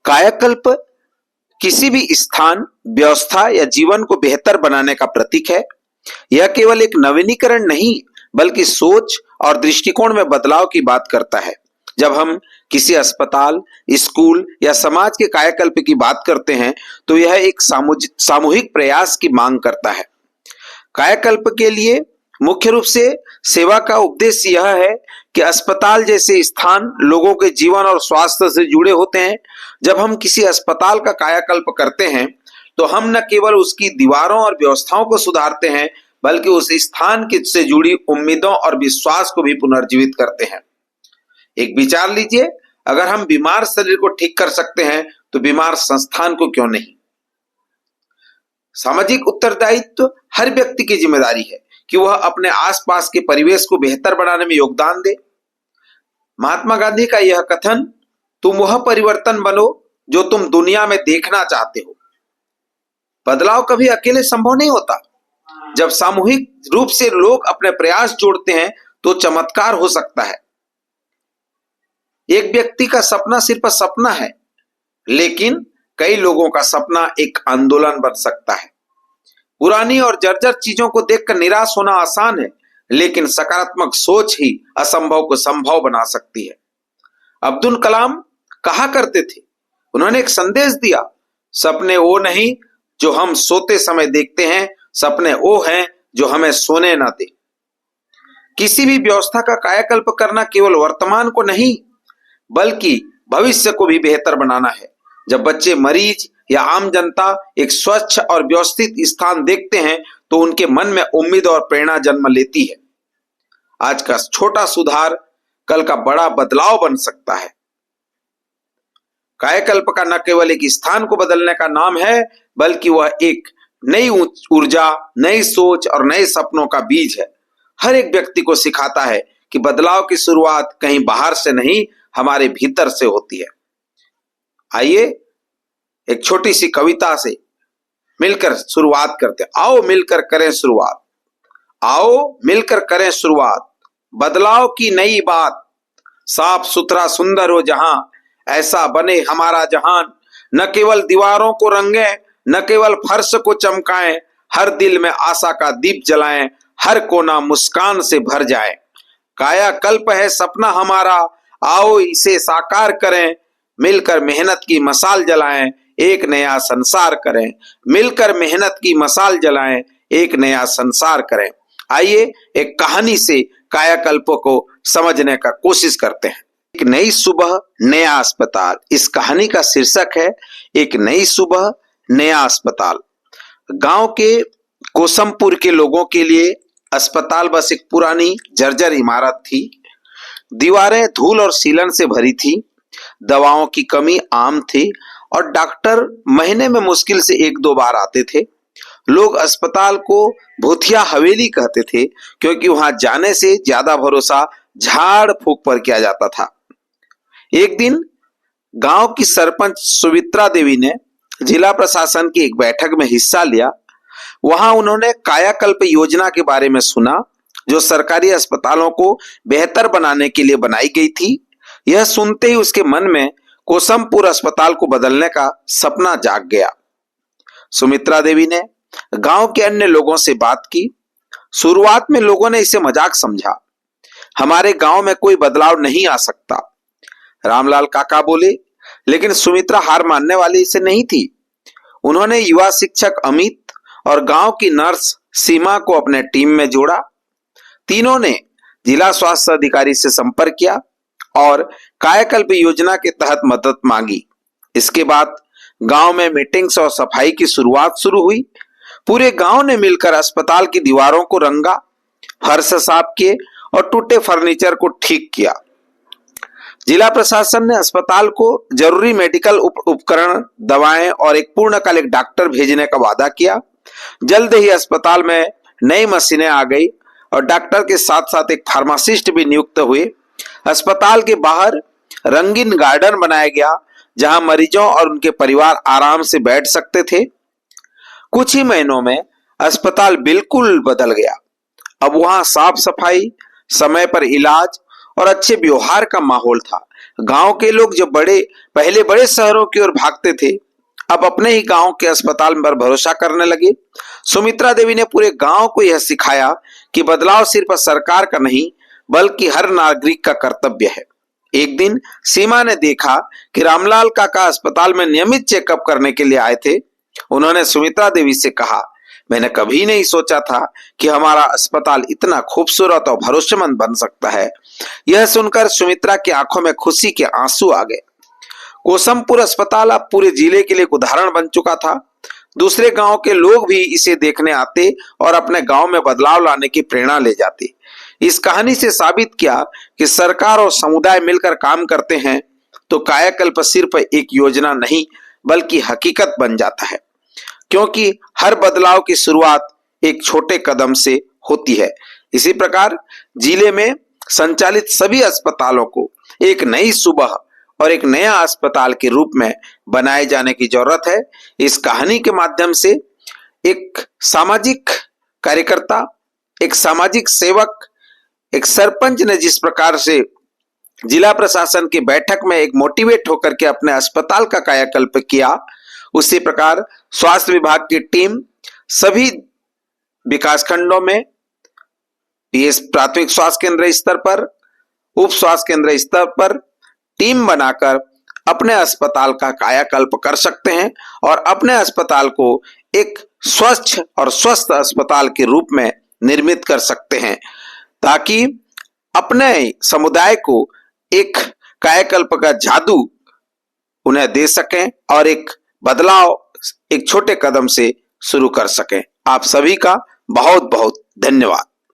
कायाकल्प किसी भी स्थान, व्यवस्था या जीवन को बेहतर बनाने का प्रतीक है। यह केवल एक नवीनीकरण नहीं, बल्कि सोच और दृष्टिकोण में बदलाव की बात करता है। जब हम किसी अस्पताल, स्कूल या समाज के कायाकल्प की बात करते हैं, तो यह एक सामूहिक प्रयास की मांग करता है। कायाकल्प के लिए मुख्य रूप से सेवा का उद्देश्य यह है कि अस्पताल जैसे स्थान लोगों के जीवन और स्वास्थ्य से जुड़े होते हैं। जब हम किसी अस्पताल का कायाकल्प करते हैं, तो हम न केवल उसकी दीवारों और व्यवस्थाओं को सुधारते हैं, बल्कि उस स्थान से जुड़ी उम्मीदों और विश्वास को भी पुनर्जीवित करते हैं। एक विचार लीजिए, अगर हम बीमार शरीर को ठीक कर सकते हैं, तो बीमार संस्थान को क्यों नहीं। सामाजिक उत्तरदायित्व हर व्यक्ति की जिम्मेदारी है कि वह अपने आसपास के परिवेश को बेहतर बनाने में योगदान दे। महात्मा गांधी का यह कथन, तुम वह परिवर्तन बनो जो तुम दुनिया में देखना चाहते हो। बदलाव कभी अकेले संभव नहीं होता। जब सामूहिक रूप से लोग अपने प्रयास जोड़ते हैं, तो चमत्कार हो सकता है। एक व्यक्ति का सपना सिर्फ सपना है, लेकिन कई लोगों का सपना एक आंदोलन बन सकता है। पुरानी और जर्जर चीजों को देखकर निराश होना आसान है, लेकिन सकारात्मक सोच ही असंभव को संभव बना सकती है। अब्दुल कलाम कहा करते थे, उन्होंने एक संदेश दिया, सपने वो नहीं जो हम सोते समय देखते हैं, सपने वो हैं जो हमें सोने ना दे। किसी भी व्यवस्था का कायाकल्प करना केवल वर्तमान को नहीं, बल्कि भविष्य को भी बेहतर बनाना है। जब बच्चे, मरीज या आम जनता एक स्वच्छ और व्यवस्थित स्थान देखते हैं, तो उनके मन में उम्मीद और प्रेरणा जन्म लेती है। आज का छोटा सुधार कल का बड़ा बदलाव बन सकता है। कायाकल्प का न केवल एक स्थान को बदलने का नाम है, बल्कि वह एक नई ऊर्जा, नई सोच और नए सपनों का बीज है। हर एक व्यक्ति को सिखाता है कि बदलाव की शुरुआत कहीं बाहर से नहीं, हमारे भीतर से होती है। आइए एक छोटी सी कविता से मिलकर शुरुआत करते हैं। आओ मिलकर करें शुरुआत, आओ मिलकर करें शुरुआत, बदलाव की नई बात। साफ सुथरा सुंदर हो जहां, ऐसा बने हमारा जहान। न केवल दीवारों को रंगे, न केवल फर्श को चमकाएं, हर दिल में आशा का दीप जलाएं, हर कोना मुस्कान से भर जाए। कायाकल्प है सपना हमारा, आओ इसे साकार करें। मिलकर मेहनत की मशाल जलाएं, एक नया संसार करें। मिलकर मेहनत की मशाल जलाएं, एक नया संसार करें। आइए एक कहानी से कायाकल्प को समझने का कोशिश करते हैं। एक नई सुबह, नया अस्पताल। इस कहानी का शीर्षक है एक नई सुबह, नया अस्पताल। गांव के कोसमपुर के लोगों के लिए अस्पताल बस एक पुरानी जर्जर इमारत थी। दीवारें धूल और सीलन से भरी थी, दवाओं की कमी आम थी और डॉक्टर महीने में मुश्किल से 1-2 बार आते थे। लोग अस्पताल को भूतिया हवेली कहते थे, क्योंकि वहां जाने से ज्यादा भरोसा झाड़ फूक पर किया जाता था। एक दिन गांव की सरपंच सुमित्रा देवी ने जिला प्रशासन की एक बैठक में हिस्सा लिया। वहां उन्होंने कायाकल्प योजना के बारे में सुना, जो सरकारी अस्पतालों को बेहतर बनाने के लिए बनाई गई थी। यह सुनते ही उसके मन में कोसमपुर अस्पताल को बदलने का सपना जाग गया। सुमित्रा देवी ने गांव के अन्य लोगों से बात की। शुरुआत में लोगों ने इसे मजाक समझा, हमारे गांव में कोई बदलाव नहीं आ सकता, रामलाल काका बोले। लेकिन सुमित्रा हार मानने वाली इसे नहीं थी। उन्होंने युवा शिक्षक अमित और गांव की नर्स सीमा को अपने टीम में जोड़ा। तीनों ने जिला स्वास्थ्य अधिकारी से संपर्क किया और कायाकल्प योजना के तहत मदद मांगी। इसके बाद गांव में मीटिंग्स और सफाई की शुरुआत शुरू हुई। पूरे गांव ने मिलकर अस्पताल की दीवारों को रंगा, फर्श साफ किए और टूटे फर्नीचर को ठीक किया। जिला प्रशासन ने अस्पताल को जरूरी मेडिकल उपकरण, दवाएं और एक पूर्णकालिक डॉक्टर भेजने का वादा किया। जल्द ही अस्पताल में नई मशीनें आ गई और डॉक्टर के साथ साथ एक फार्मासिस्ट भी नियुक्त हुए। अस्पताल के बाहर रंगीन गार्डन बनाया गया, जहां मरीजों और उनके परिवार आराम से बैठ सकते थे। कुछ ही महीनों में अस्पताल बिल्कुल बदल गया। अब वहां साफ सफाई, समय पर इलाज और अच्छे व्यवहार का माहौल था। गांव के लोग जो पहले बड़े शहरों की ओर भागते थे, अब अपने ही गांव के अस्पताल पर भरोसा करने लगे। सुमित्रा देवी ने पूरे गांव को यह सिखाया कि बदलाव सिर्फ सरकार का नहीं बल्कि हर नागरिक का कर्तव्य है। एक दिन सीमा ने देखा कि रामलाल काका अस्पताल में नियमित चेकअप करने के लिए आए थे। उन्होंने सुमित्रा देवी से कहा, मैंने कभी नहीं सोचा था कि हमारा अस्पताल इतना खूबसूरत और भरोसेमंद बन सकता है। यह सुनकर सुमित्रा की आंखों में खुशी के आंसू आ गए। कोसमपुर अस्पताल अब पूरे जिले के लिए एक उदाहरण बन चुका था। दूसरे गांव के लोग भी इसे देखने आते और अपने गांव में बदलाव लाने की प्रेरणा ले जाते। इस कहानी से साबित किया कि सरकार और समुदाय मिलकर काम करते हैं तो कायाकल्प सिर्फ एक योजना नहीं बल्कि हकीकत बन जाता है, क्योंकि हर बदलाव की शुरुआत एक छोटे कदम से होती है। इसी प्रकार जिले में संचालित सभी अस्पतालों को एक नई सुबह और एक नया अस्पताल के रूप में बनाए जाने की जरूरत है। इस कहानी के माध्यम से एक सामाजिक कार्यकर्ता, एक सामाजिक सेवक, एक सरपंच ने जिस प्रकार से जिला प्रशासन की बैठक में एक मोटिवेट होकर के अपने अस्पताल का कायाकल्प किया, उसी प्रकार स्वास्थ्य विभाग की टीम सभी विकासखंडों में प्राथमिक स्वास्थ्य केंद्र स्तर पर, उप स्वास्थ्य केंद्र स्तर पर टीम बनाकर अपने अस्पताल का कायाकल्प कर सकते हैं और अपने अस्पताल को एक स्वच्छ और स्वस्थ अस्पताल के रूप में निर्मित कर सकते हैं, ताकि अपने समुदाय को एक कायाकल्प का जादू उन्हें दे सकें और एक बदलाव एक छोटे कदम से शुरू कर सकें। आप सभी का बहुत बहुत धन्यवाद।